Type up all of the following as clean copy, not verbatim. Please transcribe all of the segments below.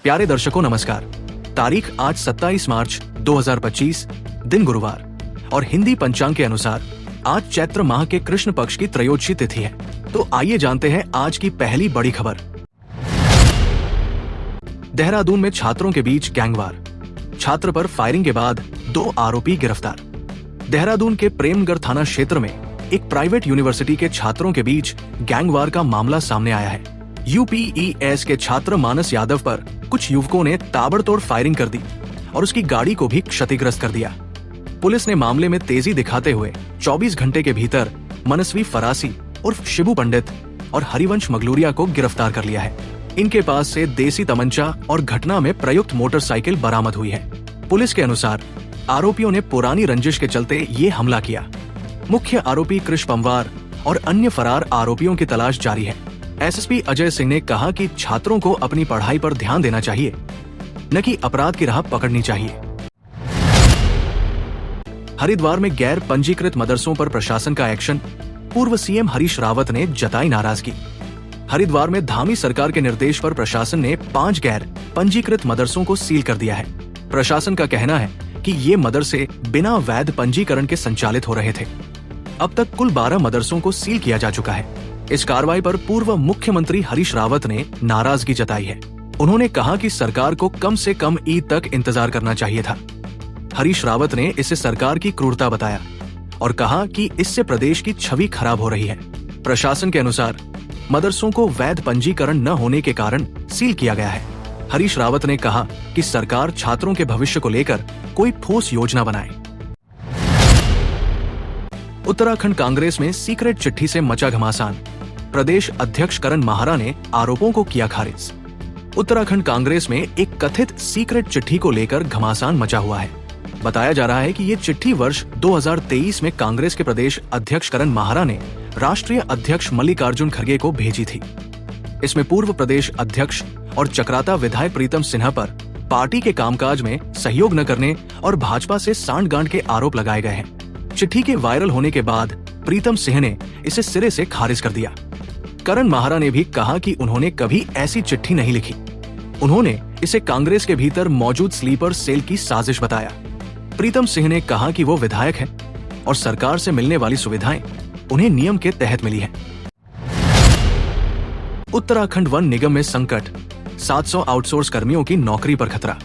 प्यारे दर्शकों नमस्कार। तारीख आज 27 मार्च 2025, दिन गुरुवार और हिंदी पंचांग के अनुसार आज चैत्र माह के कृष्ण पक्ष की त्रयोदशी तिथि है। तो आइए जानते हैं आज की पहली बड़ी खबर। देहरादून में छात्रों के बीच गैंगवार, छात्र पर फायरिंग के बाद 2 आरोपी गिरफ्तार। देहरादून के प्रेमगढ़ थाना क्षेत्र में एक प्राइवेट यूनिवर्सिटी के छात्रों के बीच गैंगवार का मामला सामने आया है। यूपीईएस के छात्र मानस यादव पर कुछ युवकों ने ताबड़तोड़ फायरिंग कर दी और उसकी गाड़ी को भी क्षतिग्रस्त कर दिया। पुलिस ने मामले में तेजी दिखाते हुए 24 घंटे के भीतर मनस्वी फरासी उर्फ शिबू पंडित और हरिवंश मगलूरिया को गिरफ्तार कर लिया है। इनके पास से देसी तमंचा और घटना में प्रयुक्त मोटरसाइकिल बरामद हुई है। पुलिस के अनुसार आरोपियों ने पुरानी रंजिश के चलते ये हमला किया। मुख्य आरोपी कृष पंवार और अन्य फरार आरोपियों की तलाश जारी है। एसएसपी अजय सिंह ने कहा कि छात्रों को अपनी पढ़ाई पर ध्यान देना चाहिए, न कि अपराध की राह पकड़नी चाहिए। हरिद्वार में गैर पंजीकृत मदरसों पर प्रशासन का एक्शन, पूर्व सीएम हरीश रावत ने जताई नाराजगी। हरिद्वार में धामी सरकार के निर्देश पर प्रशासन ने 5 गैर पंजीकृत मदरसों को सील कर दिया है। प्रशासन का कहना है कि ये मदरसे बिना वैध पंजीकरण के संचालित हो रहे थे। अब तक कुल 12 मदरसों को सील किया जा चुका है। इस कार्रवाई पर पूर्व मुख्यमंत्री हरीश रावत ने नाराजगी जताई है। उन्होंने कहा कि सरकार को कम से कम ईद तक इंतजार करना चाहिए था। हरीश रावत ने इसे सरकार की क्रूरता बताया और कहा कि इससे प्रदेश की छवि खराब हो रही है। प्रशासन के अनुसार मदरसों को वैध पंजीकरण न होने के कारण सील किया गया है। हरीश रावत ने कहा कि सरकार छात्रों के भविष्य को लेकर कोई ठोस योजना बनाए। उत्तराखंड कांग्रेस में सीक्रेट चिट्ठी से मचा घमासान, प्रदेश अध्यक्ष करण माहरा ने आरोपों को किया खारिज। उत्तराखंड कांग्रेस में एक कथित सीक्रेट चिट्ठी को लेकर घमासान मचा हुआ है। बताया जा रहा है कि ये चिट्ठी वर्ष 2023 में कांग्रेस के प्रदेश अध्यक्ष करण माहरा ने राष्ट्रीय अध्यक्ष मल्लिकार्जुन खड़गे को भेजी थी। इसमें पूर्व प्रदेश अध्यक्ष और चक्राता विधायक प्रीतम सिन्हा पर पार्टी के कामकाज में सहयोग न करने और भाजपा से सांठगांठ के आरोप लगाए गए हैं। चिट्ठी के वायरल होने के बाद प्रीतम सिंह ने इसे सिरे से खारिज कर दिया। करण माहरा ने भी कहा कि उन्होंने कभी ऐसी चिट्ठी नहीं लिखी। उन्होंने इसे कांग्रेस के भीतर मौजूद स्लीपर सेल की साजिश बताया। प्रीतम सिंह ने कहा कि वो विधायक हैं और सरकार से मिलने वाली सुविधाएं उन्हें नियम के तहत मिली है। उत्तराखंड वन निगम में संकट, 700 आउटसोर्स कर्मियों की नौकरी पर खतरा।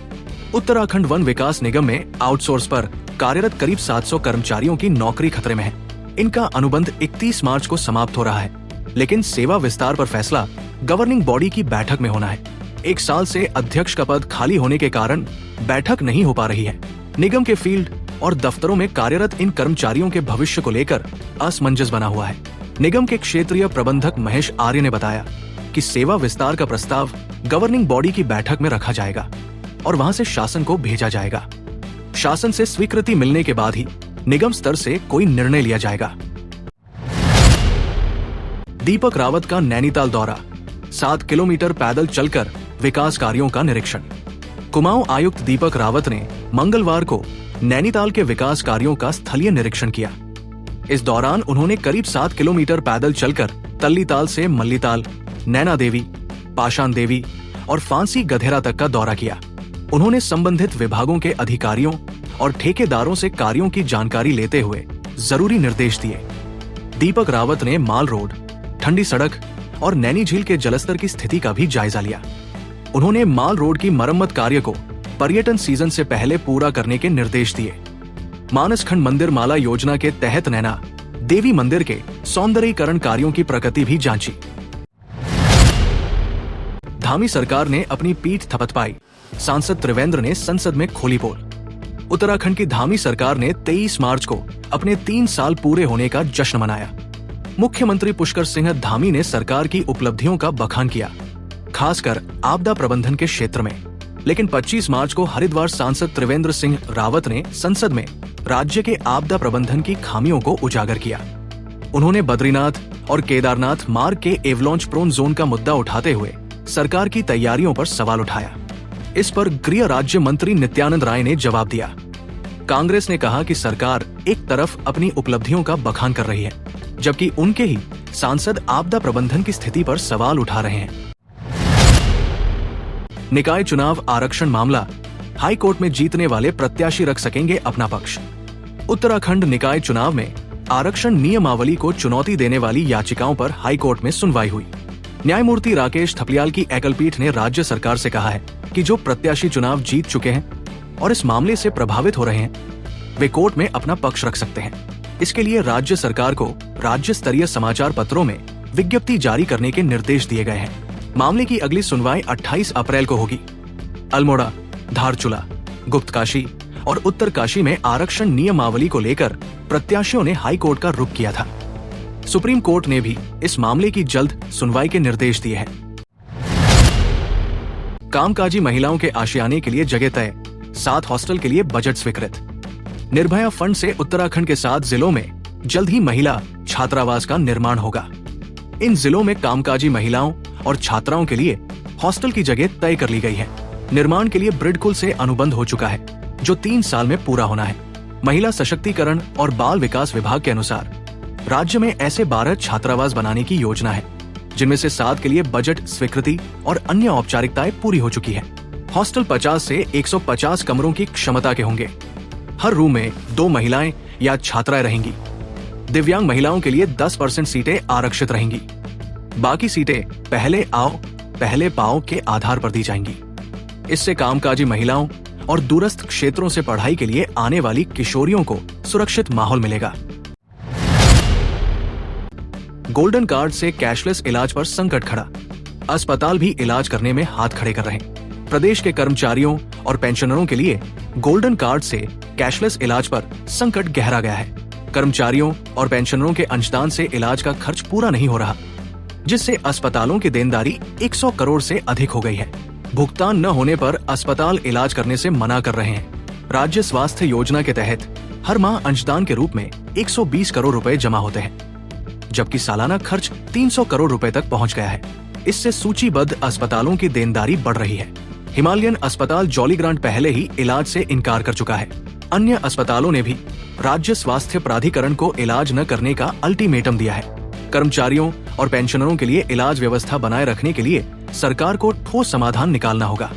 उत्तराखंड वन विकास निगम में आउटसोर्स पर कार्यरत करीब 700 कर्मचारियों की नौकरी खतरे में है। इनका अनुबंध 31 मार्च को समाप्त हो रहा है, लेकिन सेवा विस्तार पर फैसला गवर्निंग बॉडी की बैठक में होना है। 1 साल से अध्यक्ष का पद खाली होने के कारण बैठक नहीं हो पा रही है। निगम के फील्ड और दफ्तरों में कार्यरत इन कर्मचारियों के भविष्य को लेकर असमंजस बना हुआ है। निगम के क्षेत्रीय प्रबंधक महेश आर्य ने बताया कि सेवा विस्तार का प्रस्ताव गवर्निंग बॉडी की बैठक में रखा जाएगा और वहां से शासन को भेजा जाएगा। शासन से स्वीकृति मिलने के बाद ही निगम स्तर से कोई निर्णय लिया जाएगा। दीपक रावत का नैनीताल दौरा, 7 किलोमीटर पैदल चलकर विकास कार्यों का निरीक्षण। कुमाऊं आयुक्त दीपक रावत ने मंगलवार को नैनीताल के विकास कार्यों का स्थलीय निरीक्षण किया। इस दौरान उन्होंने करीब 7 किलोमीटर पैदल चलकर तल्लीताल से मल्लीताल, नैना देवी, पाषाण देवी और फांसी गधेरा तक का दौरा किया। उन्होंने संबंधित विभागों के अधिकारियों और ठेकेदारों से कार्यों की जानकारी लेते हुए जरूरी निर्देश दिए। दीपक रावत ने माल रोड, ठंडी सड़क और नैनी झील के जलस्तर की स्थिति का भी जायजा लिया। उन्होंने माल रोड की मरम्मत कार्य को पर्यटन सीजन से पहले पूरा करने के निर्देश दिए। मानसखंड मंदिर माला योजना के तहत नैना देवी मंदिर के सौंदर्यीकरण कार्यों की प्रगति भी जांची। धामी सरकार ने अपनी पीठ थपथपाई, सांसद त्रिवेंद्र ने संसद में खोली पोल। उत्तराखंड की धामी सरकार ने 23 मार्च को अपने 3 साल पूरे होने का जश्न मनाया। मुख्यमंत्री पुष्कर सिंह धामी ने सरकार की उपलब्धियों का बखान किया, खासकर आपदा प्रबंधन के क्षेत्र में। लेकिन 25 मार्च को हरिद्वार सांसद त्रिवेंद्र सिंह रावत ने संसद में राज्य के आपदा प्रबंधन की खामियों को उजागर किया। उन्होंने बद्रीनाथ और केदारनाथ मार्ग के एवलॉन्च प्रोन जोन का मुद्दा उठाते हुए सरकार की तैयारियों पर सवाल उठाया। इस पर गृह राज्य मंत्री नित्यानंद राय ने जवाब दिया। कांग्रेस ने कहा कि सरकार एक तरफ अपनी उपलब्धियों का बखान कर रही है, जबकि उनके ही सांसद आपदा प्रबंधन की स्थिति पर सवाल उठा रहे हैं। निकाय चुनाव आरक्षण मामला, हाई कोर्ट में जीतने वाले प्रत्याशी रख सकेंगे अपना पक्ष। उत्तराखंड निकाय चुनाव में आरक्षण नियमावली को चुनौती देने वाली याचिकाओं पर हाई कोर्ट में सुनवाई हुई। न्यायमूर्ति राकेश थपलियाल की एकल पीठ ने राज्य सरकार से कहा है कि जो प्रत्याशी चुनाव जीत चुके हैं और इस मामले से प्रभावित हो रहे हैं, वे कोर्ट में अपना पक्ष रख सकते हैं। इसके लिए राज्य सरकार को राज्य स्तरीय समाचार पत्रों में विज्ञप्ति जारी करने के निर्देश दिए गए हैं। मामले की अगली सुनवाई 28 अप्रैल को होगी। अल्मोड़ा, धारचूला, गुप्तकाशी और उत्तरकाशी में आरक्षण नियमावली को लेकर प्रत्याशियों ने हाई कोर्ट का रुख किया था। सुप्रीम कोर्ट ने भी इस मामले की जल्द सुनवाई के निर्देश दिए हैं। कामकाजी महिलाओं के आशियाने के लिए जगह तय, 7 हॉस्टल के लिए बजट स्वीकृत। निर्भया फंड से उत्तराखंड के 7 जिलों में जल्द ही महिला छात्रावास का निर्माण होगा। इन जिलों में कामकाजी महिलाओं और छात्राओं के लिए हॉस्टल की जगह तय कर ली गई है। निर्माण के लिए ब्रिडकुल से अनुबंध हो चुका है, जो 3 साल में पूरा होना है। महिला सशक्तिकरण और बाल विकास विभाग के अनुसार राज्य में ऐसे 12 छात्रावास बनाने की योजना है, जिनमें से 7 के लिए बजट स्वीकृति और अन्य औपचारिकताएं पूरी हो चुकी है। हॉस्टल 50 से 150 कमरों की क्षमता के होंगे। हर रूम में 2 महिलाएं या छात्राएं रहेंगी। दिव्यांग महिलाओं के लिए 10% सीटें आरक्षित रहेंगी। बाकी सीटें पहले आओ पहले पाओ के आधार पर दी जाएंगी। इससे कामकाजी महिलाओं और दूरस्थ क्षेत्रों से पढ़ाई के लिए आने वाली किशोरियों को सुरक्षित माहौल मिलेगा। गोल्डन कार्ड से कैशलेस इलाज पर संकट खड़ा, अस्पताल भी इलाज करने में हाथ खड़े कर रहे हैं। प्रदेश के कर्मचारियों और पेंशनरों के लिए गोल्डन कार्ड से कैशलेस इलाज पर संकट गहरा गया है। कर्मचारियों और पेंशनरों के अंशदान से इलाज का खर्च पूरा नहीं हो रहा, जिससे अस्पतालों की देनदारी 100 करोड़ से अधिक हो गई है। भुगतान न होने पर अस्पताल इलाज करने से मना कर रहे हैं। राज्य स्वास्थ्य योजना के तहत हर माह अंशदान के रूप में 120 करोड़ रुपए जमा होते हैं, जबकि सालाना खर्च 300 करोड़ रुपए तक पहुंच गया है। इससे सूचीबद्ध अस्पतालों की देनदारी बढ़ रही है। हिमालयन अस्पताल जॉलीग्रांट पहले ही इलाज से इनकार कर चुका है। अन्य अस्पतालों ने भी राज्य स्वास्थ्य प्राधिकरण को इलाज न करने का अल्टीमेटम दिया है। कर्मचारियों और पेंशनरों के लिए इलाज व्यवस्था बनाए रखने के लिए सरकार को ठोस समाधान निकालना होगा।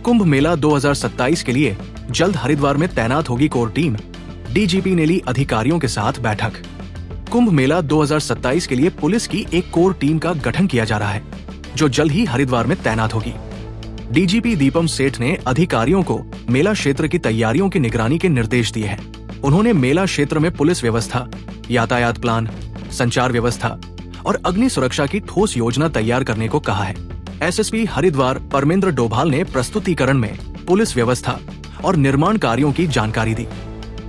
कुंभ मेला 2027 के लिए जल्द हरिद्वार में तैनात होगी कोर टीम, डीजीपी ने ली अधिकारियों के साथ बैठक। कुंभ मेला 2027 के लिए पुलिस की एक कोर टीम का गठन किया जा रहा है, जो जल्द ही हरिद्वार में तैनात होगी। डीजीपी दीपम सेठ ने अधिकारियों को मेला क्षेत्र की तैयारियों की निगरानी के निर्देश दिए हैं। उन्होंने मेला क्षेत्र में पुलिस व्यवस्था, यातायात प्लान, संचार व्यवस्था और अग्नि सुरक्षा की ठोस योजना तैयार करने को कहा है। एसएसपी हरिद्वार परमेंद्र डोभाल ने प्रस्तुतिकरण में पुलिस व्यवस्था और निर्माण कार्यों की जानकारी दी।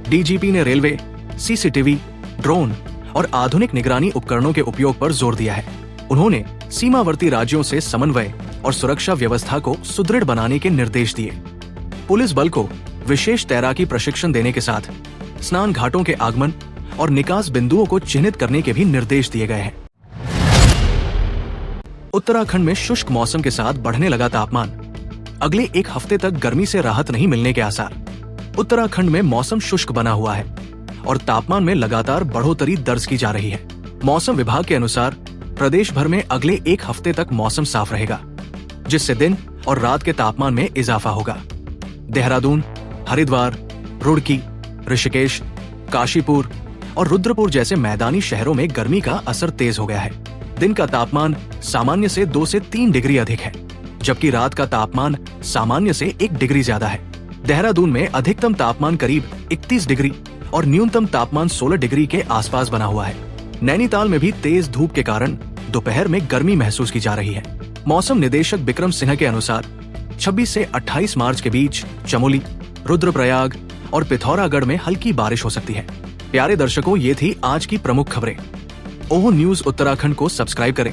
डीजीपी ने रेलवे, सीसीटीवी, ड्रोन और आधुनिक निगरानी उपकरणों के उपयोग पर जोर दिया है। उन्होंने सीमावर्ती राज्यों से समन्वय और सुरक्षा व्यवस्था को सुदृढ़ बनाने के निर्देश दिए। पुलिस बल को विशेष तैराकी प्रशिक्षण देने के साथ स्नान घाटों के आगमन और निकास बिंदुओं को चिन्हित करने के भी निर्देश दिए गए हैं। उत्तराखंड में शुष्क मौसम के साथ बढ़ने लगा तापमान, अगले 1 हफ्ते तक गर्मी से राहत नहीं मिलने के आसार। उत्तराखंड में मौसम शुष्क बना हुआ है और तापमान में लगातार बढ़ोतरी दर्ज की जा रही है। मौसम विभाग के अनुसार प्रदेश भर में अगले 1 हफ्ते तक मौसम साफ रहेगा, जिससे दिन और रात के तापमान में इजाफा होगा। देहरादून, हरिद्वार, रुड़की, ऋषिकेश, काशीपुर और रुद्रपुर जैसे मैदानी शहरों में गर्मी का असर तेज हो गया है। दिन का तापमान सामान्य से 2 से 3 डिग्री अधिक है, जबकि रात का तापमान सामान्य से 1 डिग्री ज्यादा है। देहरादून में अधिकतम तापमान करीब 31 डिग्री और न्यूनतम तापमान 16 डिग्री के आसपास बना हुआ है। नैनीताल में भी तेज धूप के कारण दोपहर में गर्मी महसूस की जा रही है। मौसम निदेशक बिक्रम सिन्हा के अनुसार 26 से 28 मार्च के बीच चमोली, रुद्रप्रयाग और पिथौरागढ़ में हल्की बारिश हो सकती है। प्यारे दर्शकों, ये थी आज की प्रमुख खबरें। ओहो न्यूज उत्तराखंड को सब्सक्राइब करें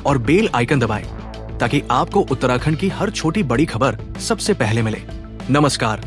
और बेल आइकन दबाएं, ताकि आपको उत्तराखंड की हर छोटी बड़ी खबर सबसे पहले मिले। नमस्कार।